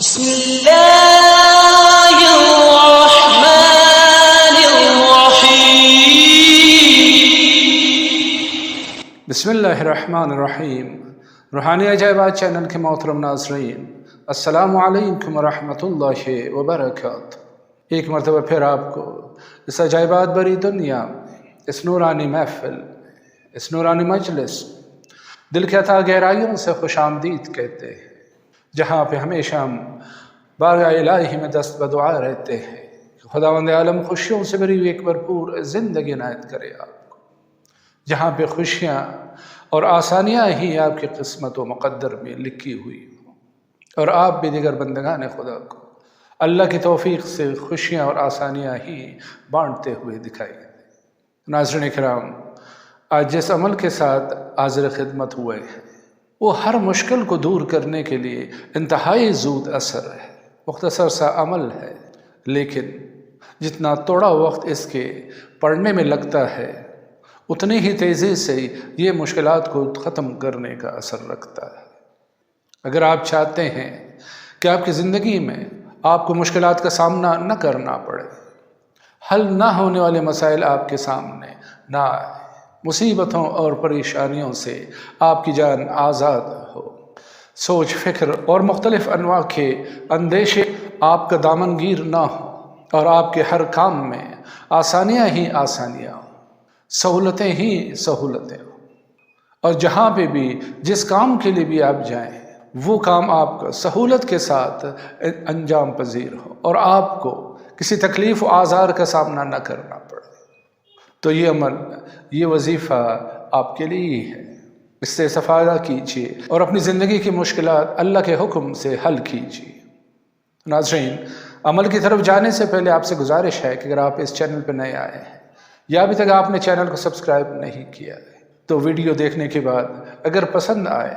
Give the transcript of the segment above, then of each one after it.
بسم اللہ الرحمن الرحیم۔ بسم اللہ الرحمن الرحیم۔ روحانی عجائبات چینل کے محترم ناظرین، السلام علیکم ورحمۃ اللہ وبرکاتہ۔ ایک مرتبہ پھر آپ کو اس عجائبات بری دنیا، اس نورانی محفل، اس نورانی مجلس، دل کے عطا گہرائیوں سے خوش آمدید کہتے ہیں، جہاں پہ ہمیشہ ہم بارگاہ الہی میں دست بدعا رہتے ہیں کہ خداوند عالم خوشیوں سے بھری ہوئی ایک بھرپور زندگی عنایت کرے آپ کو، جہاں پہ خوشیاں اور آسانیاں ہی آپ کی قسمت و مقدر میں لکھی ہوئی ہوں، اور آپ بھی دیگر بندگان خدا کو اللہ کی توفیق سے خوشیاں اور آسانیاں ہی بانٹتے ہوئے دکھائی دیں۔ ناظرین کرام، آج جس عمل کے ساتھ حاضر خدمت ہوئے ہیں وہ ہر مشکل کو دور کرنے کے لیے انتہائی زود اثر ہے، مختصر سا عمل ہے، لیکن جتنا تھوڑا وقت اس کے پڑھنے میں لگتا ہے اتنی ہی تیزی سے یہ مشکلات کو ختم کرنے کا اثر رکھتا ہے۔ اگر آپ چاہتے ہیں کہ آپ کی زندگی میں آپ کو مشکلات کا سامنا نہ کرنا پڑے، حل نہ ہونے والے مسائل آپ کے سامنے نہ آئے، مصیبتوں اور پریشانیوں سے آپ کی جان آزاد ہو، سوچ فکر اور مختلف انواع کے اندیشے آپ کا دامن گیر نہ ہو، اور آپ کے ہر کام میں آسانیاں ہی آسانیاں ہوں، سہولتیں ہی سہولتیں ہوں، اور جہاں پہ بھی جس کام کے لیے بھی آپ جائیں وہ کام آپ کا سہولت کے ساتھ انجام پذیر ہو اور آپ کو کسی تکلیف و آزار کا سامنا نہ کرنا پڑے، تو یہ عمل، یہ وظیفہ آپ کے لیے ہی ہے۔ اس سے استفادہ کیجیے اور اپنی زندگی کی مشکلات اللہ کے حکم سے حل کیجیے۔ ناظرین، عمل کی طرف جانے سے پہلے آپ سے گزارش ہے کہ اگر آپ اس چینل پہ نئے آئے ہیں یا ابھی تک آپ نے چینل کو سبسکرائب نہیں کیا ہے تو ویڈیو دیکھنے کے بعد اگر پسند آئے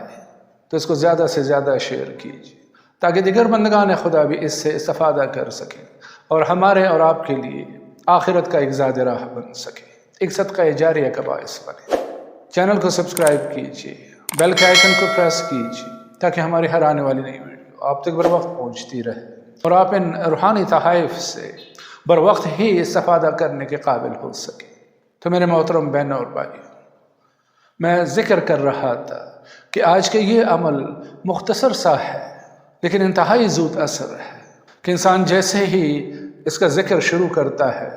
تو اس کو زیادہ سے زیادہ شیئر کیجیے تاکہ دیگر بندگان خدا بھی اس سے استفادہ کر سکیں اور ہمارے اور آپ کے لیے آخرت کا ایک زاد راہ بن سکے، ایک صدقہ جاریہ کا باعث بنے۔ چینل کو سبسکرائب کیجیے، بیل کے آئیکن کو پریس کیجیے تاکہ ہماری ہر آنے والی نئی ویڈیو آپ تک بر وقت پہنچتی رہے اور آپ ان روحانی تحائف سے بر وقت ہی استفادہ کرنے کے قابل ہو سکے۔ تو میرے محترم بہنوں اور بھائیوں، میں ذکر کر رہا تھا کہ آج کا یہ عمل مختصر سا ہے لیکن انتہائی زود اثر ہے کہ انسان جیسے ہی اس کا ذکر شروع کرتا ہے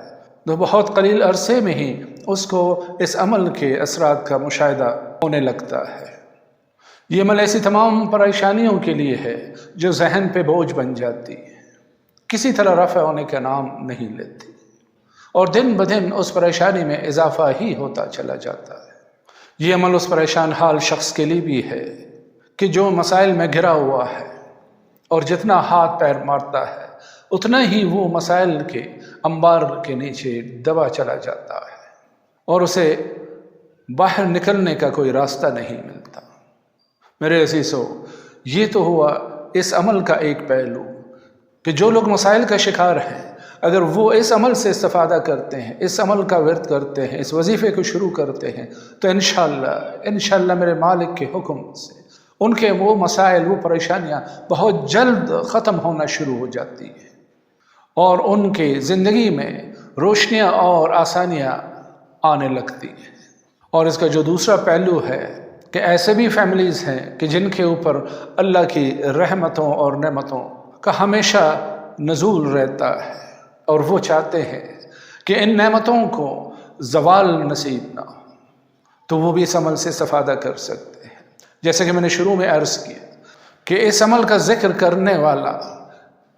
تو بہت قلیل عرصے میں ہی اس کو اس عمل کے اثرات کا مشاہدہ ہونے لگتا ہے۔ یہ عمل ایسی تمام پریشانیوں کے لیے ہے جو ذہن پہ بوجھ بن جاتی ہے، کسی طرح رفع ہونے کا نام نہیں لیتی، اور دن بدن اس پریشانی میں اضافہ ہی ہوتا چلا جاتا ہے۔ یہ عمل اس پریشان حال شخص کے لیے بھی ہے کہ جو مسائل میں گھرا ہوا ہے اور جتنا ہاتھ پیر مارتا ہے اتنا ہی وہ مسائل کے انبار کے نیچے دبا چلا جاتا ہے اور اسے باہر نکلنے کا کوئی راستہ نہیں ملتا۔ میرے عزیزو، یہ تو ہوا اس عمل کا ایک پہلو کہ جو لوگ مسائل کا شکار ہیں اگر وہ اس عمل سے استفادہ کرتے ہیں، اس عمل کا ورد کرتے ہیں، اس وظیفے کو شروع کرتے ہیں تو انشاءاللہ میرے مالک کے حکم سے ان کے وہ مسائل، وہ پریشانیاں بہت جلد ختم ہونا شروع ہو جاتی ہیں اور ان کے زندگی میں روشنیاں اور آسانیاں آنے لگتی ہیں۔ اور اس کا جو دوسرا پہلو ہے کہ ایسے بھی فیملیز ہیں کہ جن کے اوپر اللہ کی رحمتوں اور نعمتوں کا ہمیشہ نزول رہتا ہے اور وہ چاہتے ہیں کہ ان نعمتوں کو زوال نصیب نہ ہو، تو وہ بھی اس عمل سے استفادہ کر سکتے ہیں۔ جیسے کہ میں نے شروع میں عرض کیا کہ اس عمل کا ذکر کرنے والا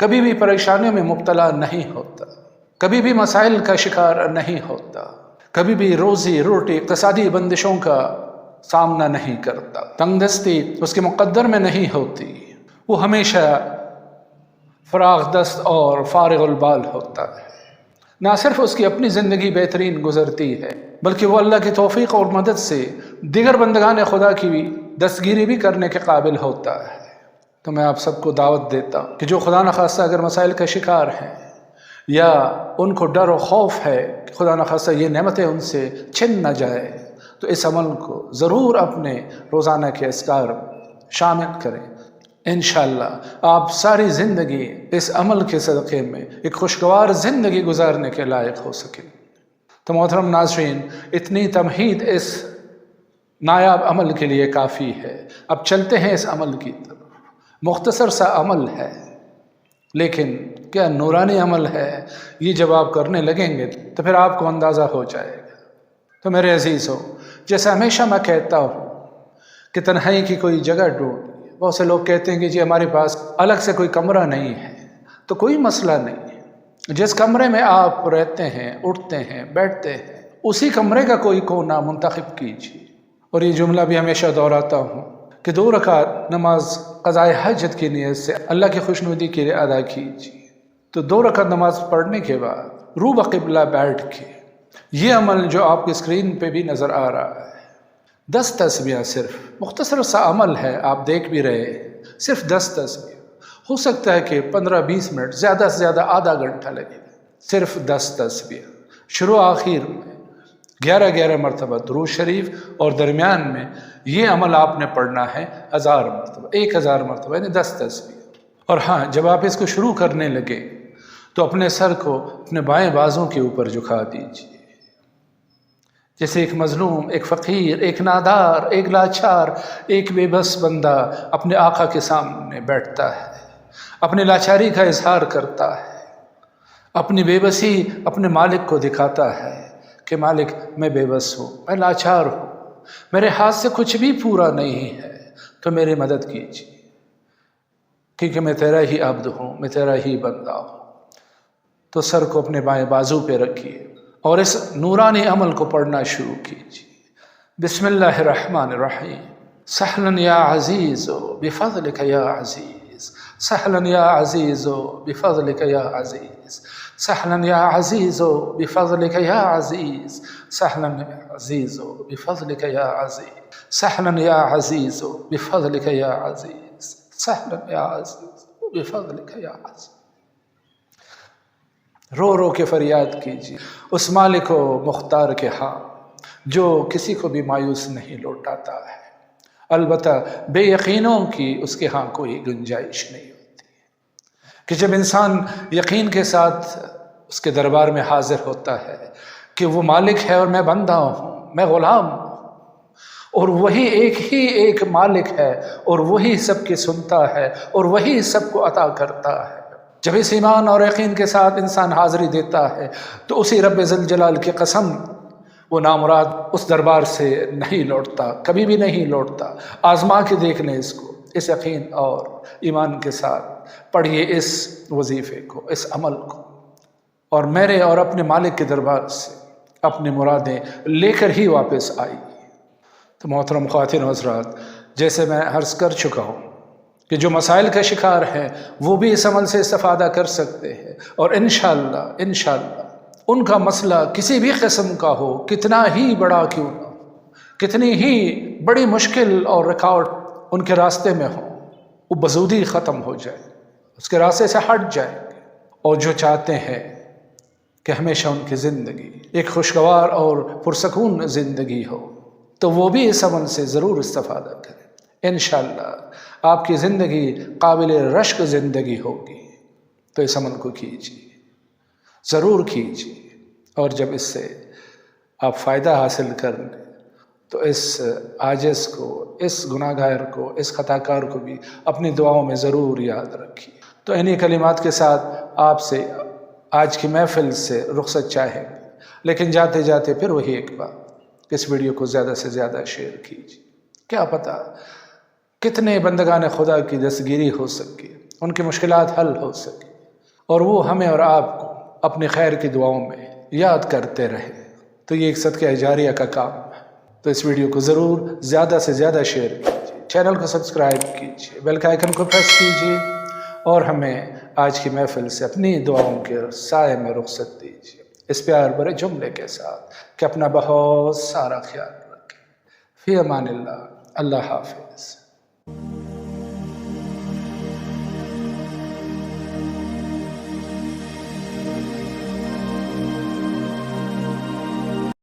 کبھی بھی پریشانیوں میں مبتلا نہیں ہوتا، کبھی بھی مسائل کا شکار نہیں ہوتا، کبھی بھی روزی روٹی اقتصادی بندشوں کا سامنا نہیں کرتا، تنگ دستی اس کے مقدر میں نہیں ہوتی، وہ ہمیشہ فراغ دست اور فارغ البال ہوتا ہے۔ نہ صرف اس کی اپنی زندگی بہترین گزرتی ہے بلکہ وہ اللہ کی توفیق اور مدد سے دیگر بندگان خدا کی بھی دستگیری بھی کرنے کے قابل ہوتا ہے۔ تو میں آپ سب کو دعوت دیتا ہوں کہ جو خدا نخواستہ اگر مسائل کا شکار ہیں یا ان کو ڈر و خوف ہے کہ خدا نخواستہ یہ نعمتیں ان سے چھن نہ جائے تو اس عمل کو ضرور اپنے روزانہ کے اذکار شامل کریں۔ انشاءاللہ آپ ساری زندگی اس عمل کے صدقے میں ایک خوشگوار زندگی گزارنے کے لائق ہو سکیں۔ تو محترم ناظرین، اتنی تمہید اس نایاب عمل کے لیے کافی ہے۔ اب چلتے ہیں اس عمل کی طرف۔ مختصر سا عمل ہے لیکن کیا نورانی عمل ہے، یہ جب آپ کرنے لگیں گے تو پھر آپ کو اندازہ ہو جائے گا۔ تو میرے عزیزو، جیسے ہمیشہ میں کہتا ہوں کہ تنہائی کی کوئی جگہ ڈھونڈ، بہت سے لوگ کہتے ہیں کہ جی ہمارے پاس الگ سے کوئی کمرہ نہیں ہے، تو کوئی مسئلہ نہیں ہے۔ جس کمرے میں آپ رہتے ہیں، اٹھتے ہیں، بیٹھتے ہیں، اسی کمرے کا کوئی کونا منتخب کیجیے۔ اور یہ جملہ بھی ہمیشہ دہراتا ہوں کہ 2 رکعت نماز قضاء حاجت کی نیت سے اللہ کی خوشنودی کے لیے ادا کیجیے۔ تو 2 رکعت نماز پڑھنے کے بعد رو بقبلہ بیٹھ کے یہ عمل جو آپ کی اسکرین پہ بھی نظر آ رہا ہے، 10 تسبیحیں، صرف مختصر سا عمل ہے، آپ دیکھ بھی رہے ہیں، صرف 10 تسبیح۔ ہو سکتا ہے کہ 15-20 منٹ، زیادہ سے زیادہ آدھا گھنٹہ لگے گا، صرف 10 تسبیح۔ شروع آخر میں 11 مرتبہ درود شریف، اور درمیان میں یہ عمل آپ نے پڑھنا ہے 1000 مرتبہ، 1000 مرتبہ، یعنی 10 تسبیح۔ اور ہاں، جب آپ اس کو شروع کرنے لگے تو اپنے سر کو اپنے بائیں بازوں کے اوپر جھکا دیجیے، جیسے ایک مظلوم، ایک فقیر، ایک نادار، ایک لاچار، ایک بے بس بندہ اپنے آقا کے سامنے بیٹھتا ہے، اپنے لاچاری کا اظہار کرتا ہے، اپنی بے بسی اپنے مالک کو دکھاتا ہے کہ مالک میں بے بس ہوں، میں لاچار ہوں، میرے ہاتھ سے کچھ بھی پورا نہیں ہے، تو میری مدد کیجیے، کیونکہ میں تیرا ہی عبد ہوں، میں تیرا ہی بندہ ہوں۔ تو سر کو اپنے بائیں بازو پہ رکھیے اور اس نورانی عمل کو پڑھنا شروع کیجیے۔ بسم اللہ الرحمن الرحیم۔ سہلا یا عزیز بفضلک یا عزیز، سہلا یا عزیز بفضلک یا عزیز، سہلا یا عزیز بفضلک یا عزیز، سہلا یا عزیز بفضلک یا عزیز، سہلا یا عزیز بفضلک یا عزیز، سہلا یا عزیز بفضلک یا عزیز۔ رو رو کے فریاد کیجیے اس مالک و مختار کے ہاں جو کسی کو بھی مایوس نہیں لوٹاتا ہے، البتہ بے یقینوں کی اس کے ہاں کوئی گنجائش نہیں ہوتی، کہ جب انسان یقین کے ساتھ اس کے دربار میں حاضر ہوتا ہے کہ وہ مالک ہے اور میں بندہ ہوں، میں غلام ہوں، اور وہی ایک مالک ہے، اور وہی سب کی سنتا ہے، اور وہی سب کو عطا کرتا ہے۔ جب اس ایمان اور یقین کے ساتھ انسان حاضری دیتا ہے تو اسی رب ذوالجلال کی قسم، وہ نامراد اس دربار سے نہیں لوٹتا، کبھی بھی نہیں لوٹتا۔ آزما کے دیکھ لیں اس کو، اس یقین اور ایمان کے ساتھ پڑھیے اس وظیفے کو، اس عمل کو، اور میرے اور اپنے مالک کے دربار سے اپنی مرادیں لے کر ہی واپس آئی۔ تو محترم خواتین و حضرات، جیسے میں عرض کر چکا ہوں کہ جو مسائل کا شکار ہیں وہ بھی اس عمل سے استفادہ کر سکتے ہیں، اور انشاءاللہ ان کا مسئلہ کسی بھی قسم کا ہو، کتنا ہی بڑا کیوں نہ ہو، کتنی ہی بڑی مشکل اور رکاوٹ ان کے راستے میں ہو، وہ بزودی ختم ہو جائے، اس کے راستے سے ہٹ جائیں گے۔ اور جو چاہتے ہیں کہ ہمیشہ ان کی زندگی ایک خوشگوار اور پرسکون زندگی ہو، تو وہ بھی اس عمل سے ضرور استفادہ کریں۔ انشاءاللہ آپ کی زندگی قابل رشک زندگی ہوگی۔ تو اس عمل کو کیجیے، ضرور کیجیے، اور جب اس سے آپ فائدہ حاصل کر لیں تو اس عاجز کو، اس گناہ گار کو، اس خطا کار کو بھی اپنی دعاؤں میں ضرور یاد رکھیے۔ تو انہی کلمات کے ساتھ آپ سے آج کی محفل سے رخصت چاہیں گے، لیکن جاتے جاتے پھر وہی ایک بات، اس ویڈیو کو زیادہ سے زیادہ شیئر کیجیے۔ کیا پتہ کتنے بندگان خدا کی دستگیری ہو سکے، ان کی مشکلات حل ہو سکے، اور وہ ہمیں اور آپ کو اپنے خیر کی دعاؤں میں یاد کرتے رہے۔ تو یہ ایک صدقہ جاریہ کا کام ہے۔ تو اس ویڈیو کو ضرور زیادہ سے زیادہ شیئر کیجیے، چینل کو سبسکرائب کیجیے، بیل کا آئیکن کو پریس کیجیے، اور ہمیں آج کی محفل سے اپنی دعاؤں کے سائے میں رخصت دیجیے، اس پیار بھرے جملے کے ساتھ کہ اپنا بہت سارا خیال رکھیں۔ فی امان اللہ، اللہ حافظ۔